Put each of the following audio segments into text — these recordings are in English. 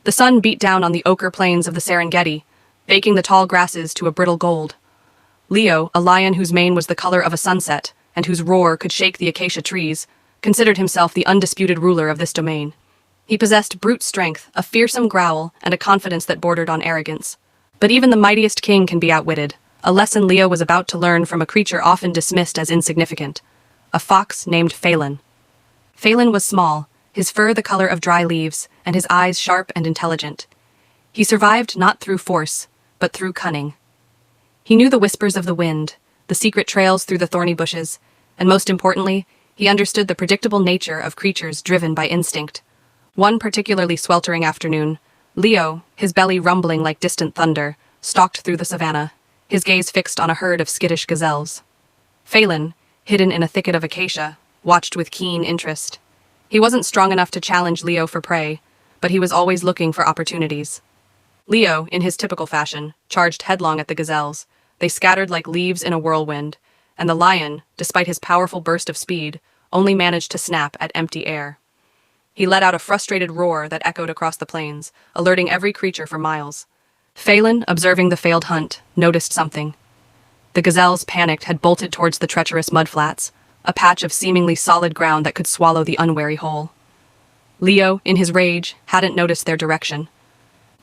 The sun beat down on the ochre plains of the Serengeti, baking the tall grasses to a brittle gold. Leo, a lion whose mane was the color of a sunset, and whose roar could shake the acacia trees, considered himself the undisputed ruler of this domain. He possessed brute strength, a fearsome growl, and a confidence that bordered on arrogance. But even the mightiest king can be outwitted, a lesson Leo was about to learn from a creature often dismissed as insignificant, a fox named Faelan. Faelan was small, his fur the color of dry leaves, and his eyes sharp and intelligent. He survived not through force, but through cunning. He knew the whispers of the wind, the secret trails through the thorny bushes, and most importantly, he understood the predictable nature of creatures driven by instinct. One particularly sweltering afternoon, Leo, his belly rumbling like distant thunder, stalked through the savannah, his gaze fixed on a herd of skittish gazelles. Faelan, hidden in a thicket of acacia, watched with keen interest. He wasn't strong enough to challenge Leo for prey, but he was always looking for opportunities. Leo, in his typical fashion, charged headlong at the gazelles. They scattered like leaves in a whirlwind, and the lion, despite his powerful burst of speed, only managed to snap at empty air. He let out a frustrated roar that echoed across the plains, alerting every creature for miles. Faelan, observing the failed hunt, noticed something. The gazelles, panicked, had bolted towards the treacherous mudflats, a patch of seemingly solid ground that could swallow the unwary whole. Leo, in his rage, hadn't noticed their direction.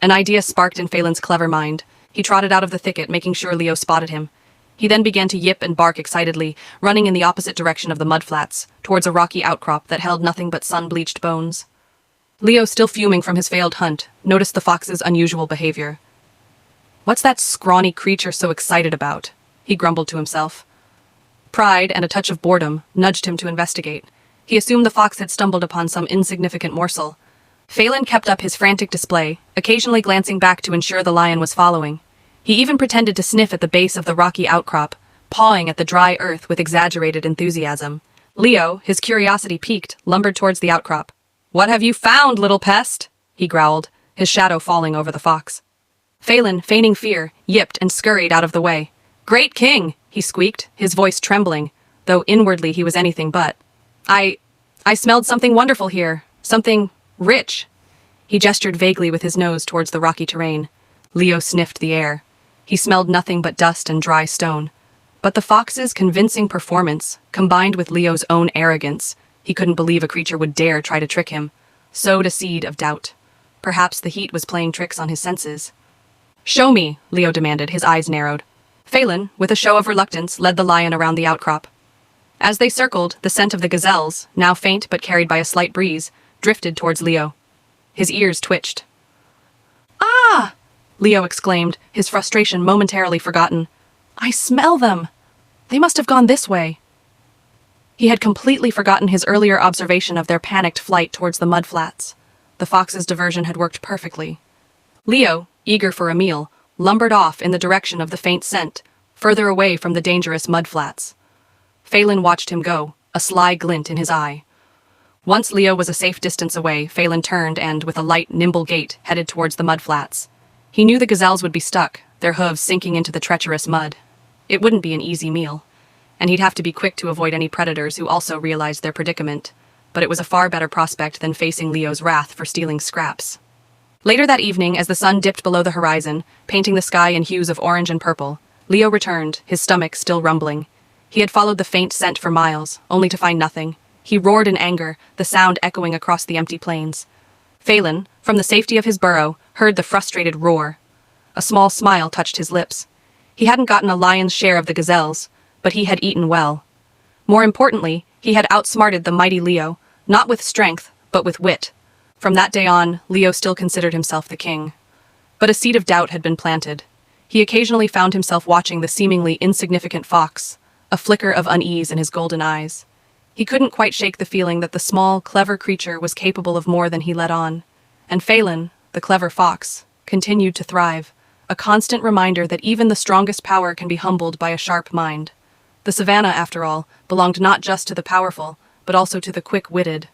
An idea sparked in Faelan's clever mind. He trotted out of the thicket, making sure Leo spotted him. He then began to yip and bark excitedly, running in the opposite direction of the mudflats, towards a rocky outcrop that held nothing but sun-bleached bones. Leo, still fuming from his failed hunt, noticed the fox's unusual behavior. "What's that scrawny creature so excited about?" he grumbled to himself. Pride and a touch of boredom nudged him to investigate. He assumed the fox had stumbled upon some insignificant morsel. Faelan kept up his frantic display, occasionally glancing back to ensure the lion was following. He even pretended to sniff at the base of the rocky outcrop, pawing at the dry earth with exaggerated enthusiasm. Leo, his curiosity piqued, lumbered towards the outcrop. "What have you found, little pest?" he growled, his shadow falling over the fox. Faelan, feigning fear, yipped and scurried out of the way. "Great king!" he squeaked, his voice trembling, though inwardly he was anything but. I smelled something wonderful here. Something rich." He gestured vaguely with his nose towards the rocky terrain. Leo sniffed the air. He smelled nothing but dust and dry stone. But the fox's convincing performance, combined with Leo's own arrogance, he couldn't believe a creature would dare try to trick him, sowed a seed of doubt. Perhaps the heat was playing tricks on his senses. "Show me," Leo demanded, his eyes narrowed. Faelan, with a show of reluctance, led the lion around the outcrop. As they circled, the scent of the gazelles, now faint but carried by a slight breeze, drifted towards Leo. His ears twitched. "Ah!" Leo exclaimed, his frustration momentarily forgotten. "I smell them! They must have gone this way." He had completely forgotten his earlier observation of their panicked flight towards the mudflats. The fox's diversion had worked perfectly. Leo, eager for a meal, lumbered off in the direction of the faint scent, further away from the dangerous mudflats. Faelan watched him go, a sly glint in his eye. Once Leo was a safe distance away, Faelan turned and, with a light, nimble gait, headed towards the mudflats. He knew the gazelles would be stuck, their hooves sinking into the treacherous mud. It wouldn't be an easy meal, and he'd have to be quick to avoid any predators who also realized their predicament, but it was a far better prospect than facing Leo's wrath for stealing scraps. Later that evening, as the sun dipped below the horizon, painting the sky in hues of orange and purple, Leo returned, his stomach still rumbling. He had followed the faint scent for miles, only to find nothing. He roared in anger, the sound echoing across the empty plains. Faelan, from the safety of his burrow, heard the frustrated roar. A small smile touched his lips. He hadn't gotten a lion's share of the gazelles, but he had eaten well. More importantly, he had outsmarted the mighty Leo, not with strength, but with wit. From that day on, Leo still considered himself the king. But a seed of doubt had been planted. He occasionally found himself watching the seemingly insignificant fox, a flicker of unease in his golden eyes. He couldn't quite shake the feeling that the small, clever creature was capable of more than he let on. And Faelan, the clever fox, continued to thrive, a constant reminder that even the strongest power can be humbled by a sharp mind. The savannah, after all, belonged not just to the powerful, but also to the quick-witted,